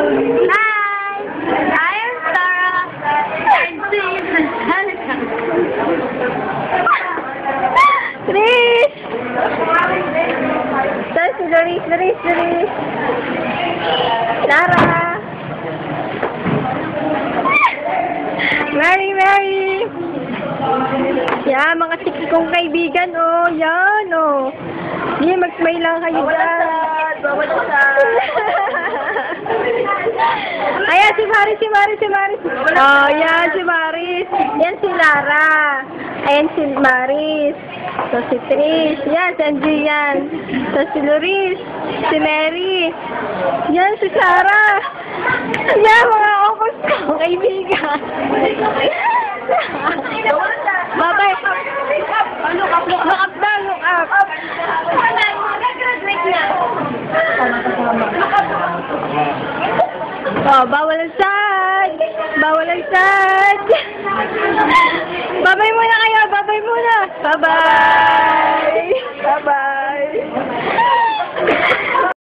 Hi! I am Sarah, and this is Hanukkah. Trish! Saan si Doris? Sarah! Mary! Yan, mga tiki kong kaibigan, oh. Yan, oh. Hindi, mag-smile lang kayo dyan. Ayan, si Maris. Oh, yan, si Maris. Yan, si Lara. Ayan, si Maris. So, si Trish. Yan, si Angie yan. So, si Loris. Si Mary. Yan, si Sarah. Yan, mga okos kong kaibigan. Bye-bye. Look up. Oh, bawal ang sad. Bye-bye muna kayo. Bye-bye.